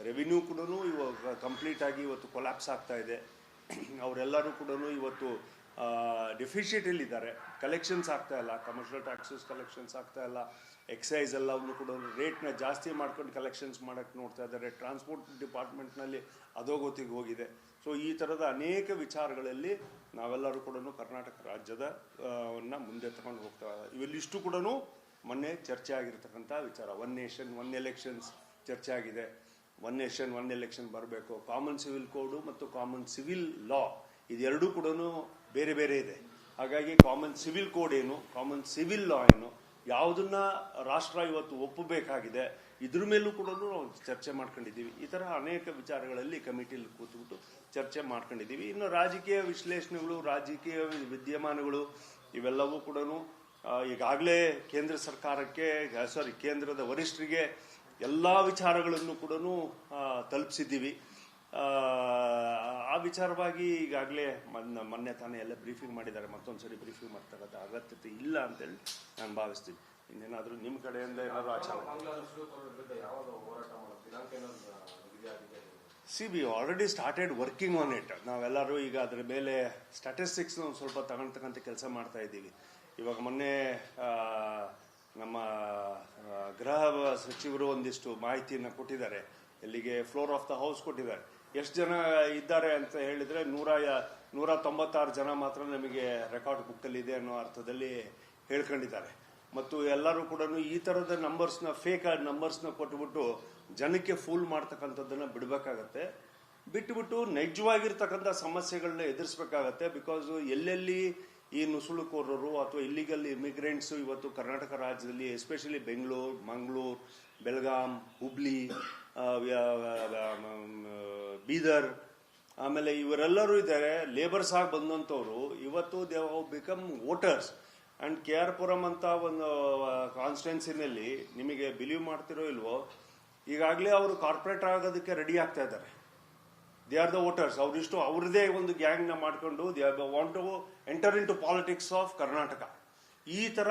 Revenue ಕೂಡ ಇವಾಗ complete ಆಗಿ ಇವತ್ತು ಕೊಲ್ಯಾಪ್ಸ್ ಆಗ್ತಾ ಇದೆ. ಅವರೆಲ್ಲರೂ ಕೂಡ ಇವತ್ತು ಡೆಫಿಷಿಯಟಲ್ಲಿದ್ದಾರೆ. ಕಲೆಕ್ಷನ್ಸ್ ಆಗ್ತಾ ಇಲ್ಲ, ಕಮರ್ಷಿಯಲ್ ಟ್ಯಾಕ್ಸಸ್ ಕಲೆಕ್ಷನ್ಸ್ ಆಗ್ತಾ ಇಲ್ಲ, ಎಕ್ಸೈಸ್ ಎಲ್ಲವನ್ನು ಕೂಡ ರೇಟ್ನ ಜಾಸ್ತಿ ಮಾಡ್ಕೊಂಡು ಕಲೆಕ್ಷನ್ಸ್ ಮಾಡೋಕ್ಕೆ ನೋಡ್ತಾ ಇದ್ದಾರೆ. ಟ್ರಾನ್ಸ್ಪೋರ್ಟ್ ಡಿಪಾರ್ಟ್ಮೆಂಟ್ನಲ್ಲಿ ಅಧೋಗತಿಗೆ ಹೋಗಿದೆ. ಸೊ ಈ ಥರದ ಅನೇಕ ವಿಚಾರಗಳಲ್ಲಿ ನಾವೆಲ್ಲರೂ ಕೂಡ ಕರ್ನಾಟಕ ರಾಜ್ಯದ ಮುಂದೆ ತಗೊಂಡು ಹೋಗ್ತಾ ಇವೆಲ್ಲಿಷ್ಟು ಕೂಡ ಮೊನ್ನೆ ಚರ್ಚೆ ಆಗಿರ್ತಕ್ಕಂಥ ವಿಚಾರ. 1 ನೇಷನ್ 1 ಎಲೆಕ್ಷನ್ಸ್ ಚರ್ಚೆ ಆಗಿದೆ. 1 ನೇಷನ್ 1 ಎಲೆಕ್ಷನ್ ಬರಬೇಕು. ಕಾಮನ್ ಸಿವಿಲ್ ಕೋಡು ಮತ್ತು ಕಾಮನ್ ಸಿವಿಲ್ ಲಾ ಇದೆರಡೂ ಕೂಡ ಬೇರೆ ಬೇರೆ ಇದೆ. ಹಾಗಾಗಿ ಕಾಮನ್ ಸಿವಿಲ್ ಕೋಡ್ ಏನು, ಕಾಮನ್ ಸಿವಿಲ್ ಲಾ ಏನು, ಯಾವುದನ್ನ ರಾಷ್ಟ್ರ ಇವತ್ತು ಒಪ್ಪಬೇಕಾಗಿದೆ, ಇದ್ರ ಮೇಲೂ ಕೂಡ ನಾವು ಚರ್ಚೆ ಮಾಡ್ಕೊಂಡಿದ್ದೀವಿ. ಈ ಥರ ಅನೇಕ ವಿಚಾರಗಳಲ್ಲಿ ಕಮಿಟಿಲಿ ಕೂತ್ಬಿಟ್ಟು ಚರ್ಚೆ ಮಾಡ್ಕೊಂಡಿದ್ದೀವಿ. ಇನ್ನು ರಾಜಕೀಯ ವಿಶ್ಲೇಷಣೆಗಳು, ರಾಜಕೀಯ ವಿದ್ಯಮಾನಗಳು ಇವೆಲ್ಲವೂ ಕೂಡ ಈಗಾಗಲೇ ಕೇಂದ್ರ ಸರ್ಕಾರಕ್ಕೆ ಕೇಂದ್ರದ ವರಿಷ್ಠರಿಗೆ ಎಲ್ಲ ವಿಚಾರಗಳನ್ನು ಕೂಡ ತಲುಪಿಸಿದ್ದೀವಿ. ಆ ವಿಚಾರವಾಗಿ ಈಗಾಗಲೇ ಮೊನ್ನೆ ತಾನೇ ಎಲ್ಲ ಬ್ರೀಫಿಂಗ್ ಮಾಡಿದ್ದಾರೆ. ಮತ್ತೊಂದ್ಸರಿ ಬ್ರೀಫಿಂಗ್ ಮಾಡ್ತಕ್ಕಂಥ ಅಗತ್ಯತೆ ಇಲ್ಲ ಅಂತೇಳಿ ನಾನು ಭಾವಿಸ್ತೀನಿ. ಇನ್ನೇನಾದರೂ ನಿಮ್ಮ ಕಡೆಯಿಂದ ಏನಾದರೂ ಆಚಾರ we already started working on it. ನಾವೆಲ್ಲರೂ ಈಗ ಅದರ ಮೇಲೆ ಸ್ಟ್ಯಾಟಿಸ್ಟಿಕ್ಸ್ ಸ್ವಲ್ಪ ತಗೊಳ್ತಕ್ಕಂಥ ಕೆಲಸ ಮಾಡ್ತಾ ಇದ್ದೀವಿ. ಇವಾಗ ಮೊನ್ನೆ ನಮ್ಮ ಗೃಹ ಸಚಿವರು ಒಂದಿಷ್ಟು ಮಾಹಿತಿಯನ್ನು ಕೊಟ್ಟಿದ್ದಾರೆ. ಎಲ್ಲಿಗೆ ಫ್ಲೋರ್ ಆಫ್ ದ ಹೌಸ್ ಕೊಟ್ಟಿದ್ದಾರೆ. ಎಷ್ಟು ಜನ ಇದ್ದಾರೆ ಅಂತ ಹೇಳಿದ್ರೆ 196 ಜನ ಮಾತ್ರ ನಮಗೆ ರೆಕಾರ್ಡ್ ಬುಕ್ಕಲ್ಲಿ ಇದೆ ಅನ್ನೋ ಅರ್ಥದಲ್ಲಿ ಹೇಳ್ಕೊಂಡಿದ್ದಾರೆ. ಮತ್ತು ಎಲ್ಲರೂ ಕೂಡ ಈ ಥರದ ನಂಬರ್ಸ್ನ ಫೇಕ್ ನಂಬರ್ಸ್ನ ಕೊಟ್ಟುಬಿಟ್ಟು ಜನಕ್ಕೆ ಫೂಲ್ ಮಾಡ್ತಕ್ಕಂಥದ್ದನ್ನು ಬಿಡಬೇಕಾಗತ್ತೆ. ಬಿಟ್ಟುಬಿಟ್ಟು ನೈಜವಾಗಿರ್ತಕ್ಕಂಥ ಸಮಸ್ಯೆಗಳನ್ನ ಎದುರಿಸಬೇಕಾಗತ್ತೆ. ಬಿಕಾಸ್ ಎಲ್ಲೆಲ್ಲಿ ಈ ನುಸುಳುಕೋರರು ಅಥವಾ ಇಲ್ಲಿಗಲ್ ಇಮಿಗ್ರೆಂಟ್ಸ್ ಇವತ್ತು ಕರ್ನಾಟಕ ರಾಜ್ಯದಲ್ಲಿ ಎಸ್ಪೆಷಲಿ ಬೆಂಗಳೂರು, ಮಂಗಳೂರು, ಬೆಳಗಾಂ, ಹುಬ್ಳಿ, ಬೀದರ್, ಆಮೇಲೆ ಇವರೆಲ್ಲರೂ ಇದ್ದಾರೆ. ಲೇಬರ್ಸ್ ಆಗಿ ಬಂದಂಥವ್ರು ಇವತ್ತು they have become voters. And KR Puram ಅಂತ ಒಂದು ಕಾನ್ಸ್ಟಿಟ್ಯೂನ್ಸಿನಲ್ಲಿ ನಿಮಗೆ ಬಿಲೀವ್ ಮಾಡ್ತಿರೋ ಇಲ್ವೋ, ಈಗಾಗಲೇ ಅವರು ಕಾರ್ಪೊರೇಟ್ ಆಗೋದಕ್ಕೆ ರೆಡಿ ಆಗ್ತಾ ಇದ್ದಾರೆ. They are the voters. ಅವರಿಷ್ಟು ಅವ್ರದೇ ಒಂದು ಗ್ಯಾಂಗ್ನ ಮಾಡ್ಕೊಂಡು they want to enter into politics of Karnataka. ಈ ಥರ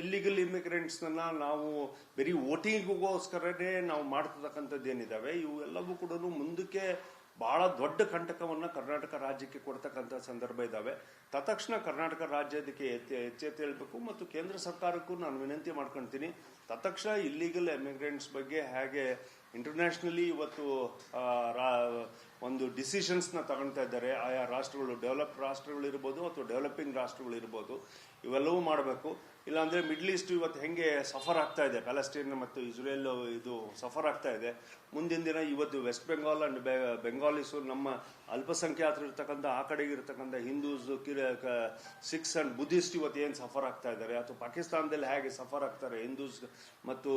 ಇಲ್ಲಿಗಲ್ ಇಮಿಗ್ರೆಂಟ್ಸ್ನ ನಾವು ಬರೀ ವೋಟಿಂಗ್ಗೋಸ್ಕರನೇ ನಾವು ಮಾಡ್ತಕ್ಕಂಥದ್ದು ಏನಿದ್ದಾವೆ ಇವು ಎಲ್ಲವೂ ಕೂಡ ಮುಂದಕ್ಕೆ ಬಹಳ ದೊಡ್ಡ ಕಂಟಕವನ್ನು ಕರ್ನಾಟಕ ರಾಜ್ಯಕ್ಕೆ ಕೊಡ್ತಕ್ಕಂಥ ಸಂದರ್ಭ ಇದ್ದಾವೆ. ತತ್ಕ್ಷಣ ಕರ್ನಾಟಕ ರಾಜ್ಯ ಇದಕ್ಕೆ ಎಚ್ಚೆತ್ತೇಳಬೇಕು. ಮತ್ತು ಕೇಂದ್ರ ಸರ್ಕಾರಕ್ಕೂ ನಾನು ವಿನಂತಿ ಮಾಡ್ಕೊಳ್ತೀನಿ, ತತ್ಕ್ಷಣ ಇಲ್ಲಿಗಲ್ ಇಮಿಗ್ರೆಂಟ್ಸ್ ಬಗ್ಗೆ ಹೇಗೆ ಇಂಟರ್ನ್ಯಾಷನಲಿ ಇವತ್ತು ಒಂದು ಡಿಸಿಷನ್ಸ್ನ ತಗೊಳ್ತಾ ಇದ್ದಾರೆ. ಆಯಾ ರಾಷ್ಟ್ರಗಳು, ಡೆವಲಪ್ ರಾಷ್ಟ್ರಗಳಿರ್ಬೋದು ಅಥವಾ ಡೆವಲಪಿಂಗ್ ರಾಷ್ಟ್ರಗಳಿರ್ಬೋದು, ಇವೆಲ್ಲವೂ ಮಾಡಬೇಕು. ಇಲ್ಲಾಂದರೆ ಮಿಡ್ಲ್ ಈಸ್ಟ್ ಇವತ್ತು ಹೆಂಗೆ ಸಫರ್ ಆಗ್ತಾ ಇದೆ, ಪ್ಯಾಲೆಸ್ಟೈನ್ ಮತ್ತು ಇಸ್ರೇಲ್ ಇದು ಸಫರ್ ಆಗ್ತಾ ಇದೆ. ಮುಂದಿನ ದಿನ ಇವತ್ತು ವೆಸ್ಟ್ ಬೆಂಗಾಲ್ ಅಂಡ್ ಬೆಂಗಾಲಿಸು, ನಮ್ಮ ಅಲ್ಪಸಂಖ್ಯಾತರು ಇರ್ತಕ್ಕಂಥ ಆ ಕಡೆಗೆ ಇರ್ತಕ್ಕಂಥ ಹಿಂದೂಸ್, ಸಿಖ್ಸ್ ಅಂಡ್ ಬುದ್ಧಿಸ್ಟ್ ಇವತ್ತು ಏನು ಸಫರ್ ಆಗ್ತಾ ಇದ್ದಾರೆ, ಅಥವಾ ಪಾಕಿಸ್ತಾನದಲ್ಲಿ ಹೇಗೆ ಸಫರ್ ಆಗ್ತಾರೆ ಹಿಂದೂಸ್ ಮತ್ತು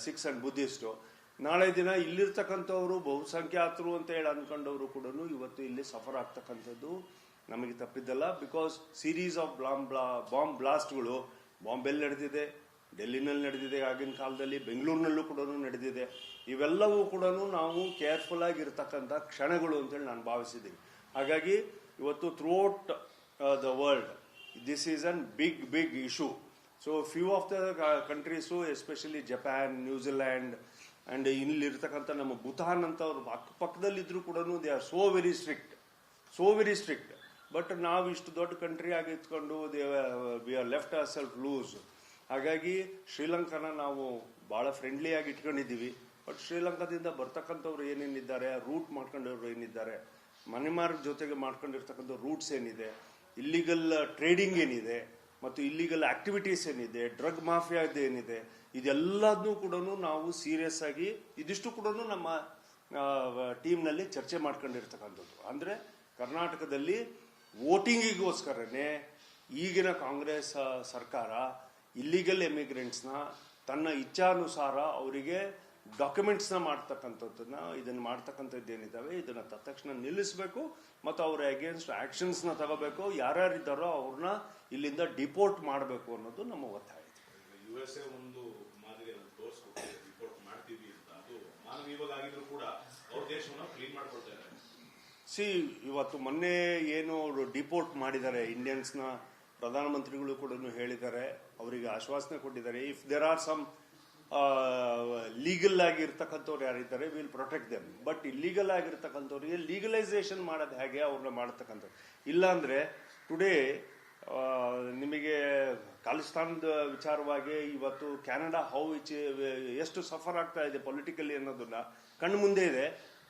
ಸಿಖ್ಸ್ ಅಂಡ್ ಬುದ್ಧಿಸ್ಟು, ನಾಳೆ ದಿನ ಇಲ್ಲಿರ್ತಕ್ಕಂಥವ್ರು ಬಹುಸಂಖ್ಯಾತರು ಅಂತ ಹೇಳಿ ಅಂದ್ಕೊಂಡವರು ಕೂಡ ಇವತ್ತು ಇಲ್ಲಿ ಸಫರ್ ಆಗ್ತಕ್ಕಂಥದ್ದು ನಮಗೆ ತಪ್ಪಿದ್ದಲ್ಲ. ಬಿಕಾಸ್ ಸೀರೀಸ್ ಆಫ್ ಬಾಂಬ್ ಬ್ಲಾಸ್ಟ್ಗಳು ಬಾಂಬೆಲ್ಲಿ ನಡೆದಿದೆ, ಡೆಲ್ಲಿನಲ್ಲಿ ನಡೆದಿದೆ, ಆಗಿನ ಕಾಲದಲ್ಲಿ ಬೆಂಗಳೂರಿನಲ್ಲೂ ಕೂಡ ನಡೆದಿದೆ. ಇವೆಲ್ಲವೂ ಕೂಡ ನಾವು ಕೇರ್ಫುಲ್ ಆಗಿರ್ತಕ್ಕಂಥ ಕ್ಷಣಗಳು ಅಂತೇಳಿ ನಾನು ಭಾವಿಸಿದ್ದೀನಿ. ಹಾಗಾಗಿ ಇವತ್ತು throughout the world this is an big issue. So few of the countries, especially Japan, New Zealand and ಇಲ್ಲಿರ್ತಕ್ಕಂಥ ನಮ್ಮ ಭೂತಾನ್ ಅಂತ ಅವ್ರು ಅಕ್ಕಪಕ್ಕದಲ್ಲಿದ್ರು ಕೂಡ they are so very strict. But ನಾವು ಇಷ್ಟು ದೊಡ್ಡ ಕಂಟ್ರಿ ಆಗಿ ಇಟ್ಕೊಂಡು we are left our self loose. ಹಾಗಾಗಿ ಶ್ರೀಲಂಕಾನ ನಾವು ಭಾಳ ಫ್ರೆಂಡ್ಲಿ ಆಗಿ ಇಟ್ಕೊಂಡಿದ್ದೀವಿ. ಬಟ್ ಶ್ರೀಲಂಕಾದಿಂದ ಬರ್ತಕ್ಕಂಥವ್ರು ಏನೇನಿದ್ದಾರೆ, ರೂಟ್ ಮಾಡ್ಕೊಂಡವ್ರು ಏನಿದ್ದಾರೆ, ಮನೆಮಾರ್ಗ ಜೊತೆಗೆ ಮಾಡ್ಕೊಂಡಿರ್ತಕ್ಕಂಥ ರೂಟ್ಸ್ ಏನಿದೆ, ಇಲ್ಲಿಗಲ್ ಟ್ರೇಡಿಂಗ್ ಏನಿದೆ ಮತ್ತು ಇಲ್ಲಿಗಲ್ ಆಕ್ಟಿವಿಟೀಸ್ ಏನಿದೆ, ಡ್ರಗ್ ಮಾಫಿಯಾದ ಏನಿದೆ, ಇದೆಲ್ಲದನ್ನೂ ಕೂಡ ನಾವು ಸೀರಿಯಸ್ ಆಗಿ ಇದಿಷ್ಟು ಕೂಡ ನಮ್ಮ ಟೀಮ್ನಲ್ಲಿ ಚರ್ಚೆ ಮಾಡ್ಕೊಂಡಿರ್ತಕ್ಕಂಥದ್ದು. ಅಂದರೆ ಕರ್ನಾಟಕದಲ್ಲಿ ವೋಟಿಂಗಿಗೋಸ್ಕರನೇ ಈಗಿನ ಕಾಂಗ್ರೆಸ್ ಸರ್ಕಾರ ಇಲ್ಲಿಗಲ್ ಎಮಿಗ್ರೆಂಟ್ಸ್ನ ತನ್ನ ಇಚ್ಛಾನುಸಾರ ಅವರಿಗೆ ಡಾಕ್ಯುಮೆಂಟ್ಸ್ನ ಮಾಡ್ತಕ್ಕಂಥದ್ದನ್ನ ಇದನ್ನು ಮಾಡ್ತಕ್ಕಂಥದ್ದೇನಿದ್ದಾವೆ ಇದನ್ನು ತಕ್ಷಣ ನಿಲ್ಲಿಸಬೇಕು ಮತ್ತು ಅವರ ಅಗೇನ್ಸ್ಟ್ ಆಕ್ಷನ್ಸ್ನ ತಗೋಬೇಕು. ಯಾರ್ಯಾರಿದ್ದಾರೋ ಅವ್ರನ್ನ ಇಲ್ಲಿಂದ ಡಿಪೋರ್ಟ್ ಮಾಡಬೇಕು ಅನ್ನೋದು ನಮ್ಮ ಒತ್ತಾಯ. USA ಒಂದು ಮಾದರಿಯನ್ನು ತೋರಿಸ್ಕೊಟ್ಟಿದೆ, ರಿಪೋರ್ಟ್ ಮಾಡ್ತೀವಿ ಅಂತ. ಅದು ಮಾನವೀಯವಾಗಿದ್ರು ಕೂಡ ಅವ್ರ ದೇಶವನ್ನು ಕ್ಲೀನ್ ಮಾಡ್ಕೊಳ್ತಾ ಇದ್ದಾರೆ. ಇವತ್ತು ಮೊನ್ನೆ ಏನು ಡಿಪೋರ್ಟ್ ಮಾಡಿದ್ದಾರೆ ಇಂಡಿಯನ್ಸ್ನ, ಪ್ರಧಾನಮಂತ್ರಿಗಳು ಕೂಡ ಹೇಳಿದ್ದಾರೆ, ಅವರಿಗೆ ಆಶ್ವಾಸನೆ ಕೊಟ್ಟಿದ್ದಾರೆ. If there are some legal ಆಗಿರ್ತಕ್ಕಂಥವ್ರು ಯಾರಿದ್ದಾರೆ will protect them. But illegal ಆಗಿರ್ತಕ್ಕಂಥವ್ರಿಗೆ ಲೀಗಲೈಸೇಷನ್ ಮಾಡೋದು ಹೇಗೆ ಅವ್ರನ್ನ ಮಾಡ್ತಕ್ಕಂಥದ್ದು. ಇಲ್ಲಾಂದ್ರೆ ಟುಡೇ ನಿಮಗೆ ಖಾಲಿಸ್ತಾನದ ವಿಚಾರವಾಗಿ ಇವತ್ತು ಕ್ಯಾನಡಾ ಎಷ್ಟು ಸಫರ್ ಆಗ್ತಾ ಇದೆ ಪೊಲಿಟಿಕಲಿ ಅನ್ನೋದನ್ನ ಕಣ್ಣು ಮುಂದೆ ಇದೆ.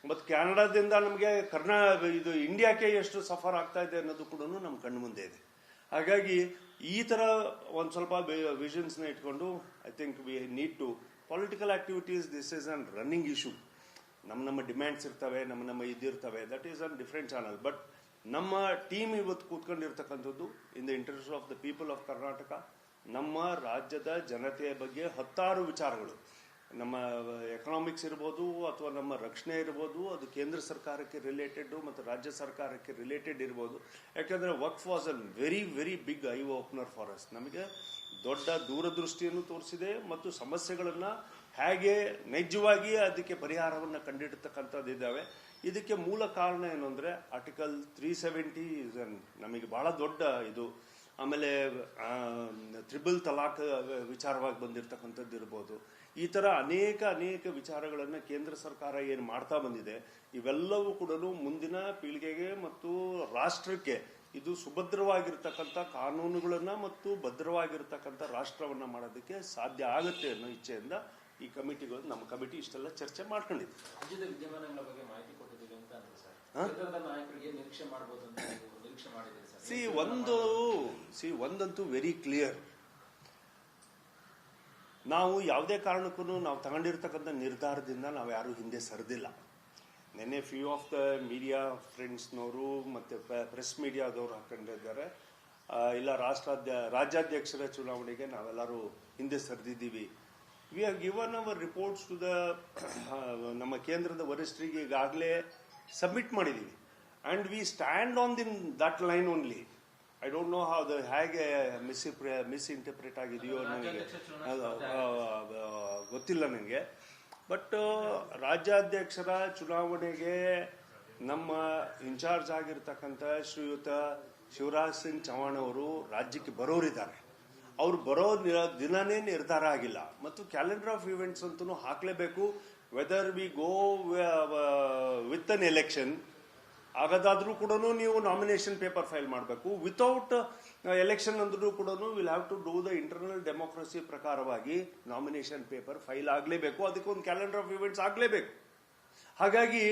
ಮತ್ತು ಕ್ಯಾನಡಾದಿಂದ ನಮಗೆ ಇದು ಇಂಡಿಯಾಕ್ಕೆ ಎಷ್ಟು ಸಫರ್ ಆಗ್ತಾ ಇದೆ ಅನ್ನೋದು ಕೂಡ ನಮ್ಮ ಕಣ್ಣು ಮುಂದೆ ಇದೆ. ಹಾಗಾಗಿ ಈ ತರ ಒಂದು ಸ್ವಲ್ಪ ವಿಷನ್ಸ್ನ ಇಟ್ಕೊಂಡು I think we need to political activities. This is an running issue. ನಮ್ಮ ಡಿಮ್ಯಾಂಡ್ಸ್ ಇರ್ತವೆ, ನಮ್ಮ ಇದಿರ್ತವೆ. That is an different channel. But ನಮ್ಮ ಟೀಮ್ ಇವತ್ತು ಕೂತ್ಕೊಂಡಿರ್ತಕ್ಕಂಥದ್ದು in the interest of the people of Karnataka. ನಮ್ಮ ರಾಜ್ಯದ ಜನತೆಯ ಬಗ್ಗೆ 10 ವಿಚಾರಗಳು, ನಮ್ಮ ಎಕನಾಮಿಕ್ಸ್ ಇರ್ಬೋದು ಅಥವಾ ನಮ್ಮ ರಕ್ಷಣೆ ಇರ್ಬೋದು, ಅದು ಕೇಂದ್ರ ಸರ್ಕಾರಕ್ಕೆ ರಿಲೇಟೆಡ್ ಮತ್ತು ರಾಜ್ಯ ಸರ್ಕಾರಕ್ಕೆ ರಿಲೇಟೆಡ್ ಇರ್ಬೋದು. ಯಾಕಂದ್ರೆ Waqf was a very very big eye opener for us. ನಮಗೆ ದೊಡ್ಡ ದೂರದೃಷ್ಟಿಯನ್ನು ತೋರಿಸಿದೆ ಮತ್ತು ಸಮಸ್ಯೆಗಳನ್ನ ಹೇಗೆ ನೈಜವಾಗಿ ಅದಕ್ಕೆ ಪರಿಹಾರವನ್ನು ಕಂಡಿಡ್ತಕ್ಕಂಥದ್ದಿದ್ದಾವೆ. ಇದಕ್ಕೆ ಮೂಲ ಕಾರಣ ಏನು ಅಂದ್ರೆ ಆರ್ಟಿಕಲ್ 370 ನಮಗೆ ಬಹಳ ದೊಡ್ಡ ಇದು. ಆಮೇಲೆ ತ್ರಿಬಲ್ ತಲಾಕ್ ವಿಚಾರವಾಗಿ ಬಂದಿರತಕ್ಕಂಥದ್ದು ಇರ್ಬೋದು. ಈ ತರ ಅನೇಕ ವಿಚಾರಗಳನ್ನ ಕೇಂದ್ರ ಸರ್ಕಾರ ಏನು ಮಾಡ್ತಾ ಬಂದಿದೆ, ಇವೆಲ್ಲವೂ ಕೂಡ ಮುಂದಿನ ಪೀಳಿಗೆಗೆ ಮತ್ತು ರಾಷ್ಟ್ರಕ್ಕೆ ಇದು ಸುಭದ್ರವಾಗಿರ್ತಕ್ಕಂಥ ಕಾನೂನುಗಳನ್ನ ಮತ್ತು ಭದ್ರವಾಗಿರ್ತಕ್ಕಂಥ ರಾಷ್ಟ್ರವನ್ನ ಮಾಡೋದಕ್ಕೆ ಸಾಧ್ಯ ಆಗುತ್ತೆ ಅನ್ನೋ ಇಚ್ಛೆಯಿಂದ ಈ ಕಮಿಟಿಗಳು, ನಮ್ಮ ಕಮಿಟಿ ಇಷ್ಟೆಲ್ಲ ಚರ್ಚೆ ಮಾಡ್ಕೊಂಡಿದೆ. ರಾಜ್ಯದ ವಿದ್ಯಮಾನಗಳ ಬಗ್ಗೆ ಮಾಹಿತಿ ಕೊಟ್ಟಿದ್ದೀವಿ ಅಂತ ಅಂದ್ರೆ ಸರ್, ಕೇಂದ್ರದ ನಾಯಕರಿಗೆ ನಿರೀಕ್ಷೆ ಮಾಡಬಹುದು ಅಂತ ನಿರೀಕ್ಷೆ ಮಾಡಿದ್ದೀರಿ ಸರ್? ಒಂದಂತೂ ವೆರಿ ಕ್ಲಿಯರ್. ನಾವು ಯಾವುದೇ ಕಾರಣಕ್ಕೂ ನಾವು ತಗೊಂಡಿರ್ತಕ್ಕಂಥ ನಿರ್ಧಾರದಿಂದ ನಾವು ಯಾರು ಹಿಂದೆ ಸರಿದಿಲ್ಲ. ನೆನ್ನೆ ಫ್ಯೂ ಆಫ್ ದ ಮೀಡಿಯಾ ಫ್ರೆಂಡ್ಸ್ನವರು ಮತ್ತೆ ಪ್ರೆಸ್ ಮೀಡಿಯಾದವರು ಹಾಕೊಂಡಿದ್ದಾರೆ, ಇಲ್ಲ ರಾಜ್ಯಾಧ್ಯಕ್ಷರ ಚುನಾವಣೆಗೆ ನಾವೆಲ್ಲರೂ ಹಿಂದೆ ಸರಿದಿದ್ದೀವಿ. We have given our reports to the ನಮ್ಮ ಕೇಂದ್ರದ ವರಿಷ್ಠರಿಗೆ ಈಗಾಗಲೇ ಸಬ್ಮಿಟ್ ಮಾಡಿದ್ದೀವಿ. And we stand on that line only. I don't know how ಹೇಗೆ ಮಿಸ್ಇಂಟರ್ಪ್ರಿಟ್ ಆಗಿದೆಯೋ ನನಗೆ ಗೊತ್ತಿಲ್ಲ ನನಗೆ. ಬಟ್ ರಾಜ್ಯಾಧ್ಯಕ್ಷರ ಚುನಾವಣೆಗೆ ನಮ್ಮ ಇನ್ಚಾರ್ಜ್ ಆಗಿರ್ತಕ್ಕಂಥ ಶ್ರೀಯುತ ಶಿವರಾಜ್ ಸಿಂಗ್ ಚೌಹಾಣ್ ಅವರು ರಾಜ್ಯಕ್ಕೆ ಬರೋರಿದ್ದಾರೆ. ಅವ್ರು ಬರೋ ದಿನನೇ ನಿರ್ಧಾರ ಆಗಿಲ್ಲ ಮತ್ತು ಕ್ಯಾಲೆಂಡರ್ ಆಫ್ ಇವೆಂಟ್ಸ್ ಅಂತೂ ಹಾಕಲೇಬೇಕು. Whether we go with an election ಆಗದಾದ್ರೂ ಕೂಡ ನೀವು ನಾಮಿನೇಷನ್ ಪೇಪರ್ ಫೈಲ್ ಮಾಡಬೇಕು. ವಿತೌಟ್ ಎಲೆಕ್ಷನ್ ಅಂದ್ರೂ ಕೂಡ will have to do the internal democracy ಪ್ರಕಾರವಾಗಿ ನಾಮಿನೇಷನ್ ಪೇಪರ್ ಫೈಲ್ ಆಗಲೇಬೇಕು. ಅದಕ್ಕೊಂದು ಕ್ಯಾಲೆಂಡರ್ ಆಫ್ ಇವೆಂಟ್ಸ್ ಆಗಲೇಬೇಕು. ಹಾಗಾಗಿ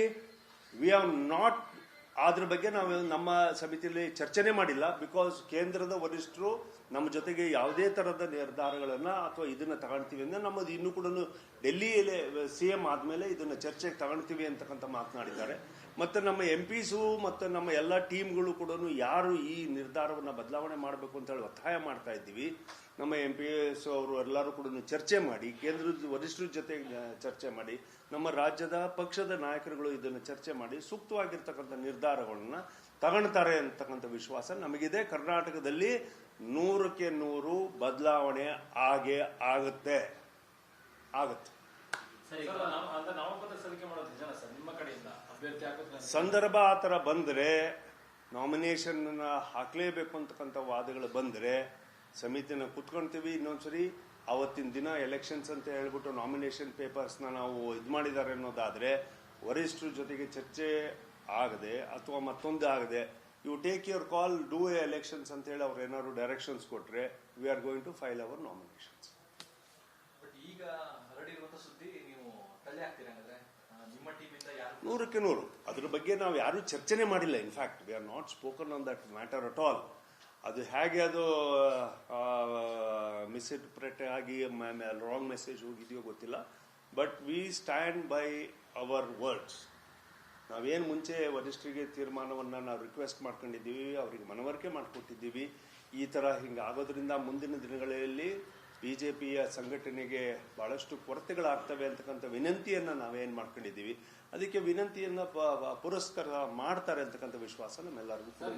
ವಿ ಹ್ಯಾವ್ ನಾಟ್ ಅದ್ರ ಬಗ್ಗೆ ನಾವು ನಮ್ಮ ಸಮಿತಿಯಲ್ಲಿ ಚರ್ಚೆನೆ ಮಾಡಿಲ್ಲ. ಬಿಕಾಸ್ ಕೇಂದ್ರದ ವರಿಷ್ಠರು ನಮ್ಮ ಜೊತೆಗೆ ಯಾವುದೇ ತರಹದ ನಿರ್ಧಾರಗಳನ್ನ ಅಥವಾ ಇದನ್ನ ತಗೊಳ್ತೀವಿ ಅಂದ್ರೆ ನಮ್ಮದು ಇನ್ನೂ ಕೂಡ ಡೆಲ್ಲಿಯಲ್ಲಿ CM ಆದ್ಮೇಲೆ ಇದನ್ನ ಚರ್ಚೆಗೆ ತಗೊಳ್ತೀವಿ ಅಂತಕ್ಕಂಥ ಮಾತನಾಡಿದ್ದಾರೆ. ಮತ್ತೆ ನಮ್ಮ MPs ಮತ್ತು ನಮ್ಮ ಎಲ್ಲ ಟೀಮ್ಗಳು ಕೂಡ ಯಾರು ಈ ನಿರ್ಧಾರವನ್ನ ಬದಲಾವಣೆ ಮಾಡಬೇಕು ಅಂತ ಹೇಳಿ ಒತ್ತಾಯ ಮಾಡ್ತಾ ಇದ್ದೀವಿ. ನಮ್ಮ MPs ಅವರು ಎಲ್ಲರೂ ಕೂಡ ಚರ್ಚೆ ಮಾಡಿ, ಕೇಂದ್ರದ ವರಿಷ್ಠರ ಜೊತೆ ಚರ್ಚೆ ಮಾಡಿ, ನಮ್ಮ ರಾಜ್ಯದ ಪಕ್ಷದ ನಾಯಕರುಗಳು ಇದನ್ನು ಚರ್ಚೆ ಮಾಡಿ ಸೂಕ್ತವಾಗಿರ್ತಕ್ಕಂಥ ನಿರ್ಧಾರಗಳನ್ನ ತಗೊಳ್ತಾರೆ ಅಂತಕ್ಕಂಥ ವಿಶ್ವಾಸ ನಮಗಿದೆ. ಕರ್ನಾಟಕದಲ್ಲಿ 100ಕ್ಕೆ 100 ಬದಲಾವಣೆ ಆಗುತ್ತೆ. ಸಂದರ್ಭ ಆ ತರ ಬಂದ್ರೆ, ನಾಮಿನೇಷನ್ ಹಾಕ್ಲೇಬೇಕು ಅಂತಕ್ಕಂಥ ವಾದಗಳು ಬಂದ್ರೆ ಸಮಿತಿನ ಕುತ್ಕೊಂತೀವಿ. ಇನ್ನೊಂದ್ಸರಿ ಅವತ್ತಿನ ದಿನ ಎಲೆಕ್ಷನ್ಸ್ ಅಂತ ಹೇಳ್ಬಿಟ್ಟು ನಾಮಿನೇಷನ್ ಪೇಪರ್ಸ್ನ ನಾವು ಮಾಡಿದ್ದಾರೆ ಅನ್ನೋದಾದ್ರೆ ವರಿಷ್ಠರ ಜೊತೆಗೆ ಚರ್ಚೆ ಆಗದೆ ಅಥವಾ ಮತ್ತೊಂದು ಆಗದೆ you take your call, do elections ಅಂತ ಹೇಳಿ ಅವ್ರು ಏನಾದ್ರು ಡೈರೆಕ್ಷನ್ಸ್ ಕೊಟ್ರೆ we are going to file our nominations. ಈಗ ಹರಡಿರುವಂತ ಸುದ್ದಿ ನೀವು ತಳ್ಳಿ ಹಾಕ್ತೀರಾ ಅಂದ್ರೆ ನಿಮ್ಮ ಟೀಮಿಂದ 100ಕ್ಕೆ 100 ಅದ್ರ ಬಗ್ಗೆ ನಾವು ಯಾರು ಚರ್ಚೆನೆ ಮಾಡಿಲ್ಲ. In fact we are not spoken on that matter at all. ಅದು ಹೇಗೆ ಅದು ಮಿಸ್ಇಂಟರ್ಪ್ರೆಟ್ ಆಗಿ ರಾಂಗ್ ಮೆಸೇಜ್ ಹೋಗಿದೆಯೋ ಗೊತ್ತಿಲ್ಲ. But we stand by our words. ನಾವೇನು ಮುಂಚೆ ವರಿಷ್ಠರಿಗೆ ತೀರ್ಮಾನವನ್ನು ನಾವು ರಿಕ್ವೆಸ್ಟ್ ಮಾಡ್ಕೊಂಡಿದ್ದೀವಿ, ಅವರಿಗೆ ಮನವರಿಕೆ ಮಾಡಿಕೊಟ್ಟಿದ್ದೀವಿ. ಈ ಥರ ಹಿಂಗಾಗೋದ್ರಿಂದ ಮುಂದಿನ ದಿನಗಳಲ್ಲಿ BJPಯ ಸಂಘಟನೆಗೆ ಬಹಳಷ್ಟು ಕೊರತೆಗಳಾಗ್ತವೆ ಅಂತಕ್ಕಂಥ ವಿನಂತಿಯನ್ನು ನಾವೇನು ಮಾಡ್ಕೊಂಡಿದ್ದೀವಿ. ಅದಕ್ಕೆ ವಿನಂತಿಯನ್ನು ಪುರಸ್ಕಾರ ಮಾಡ್ತಾರೆ ಅಂತಕ್ಕಂಥ ವಿಶ್ವಾಸ ನಮ್ಮೆಲ್ಲರಿಗೂ ಕೂಡ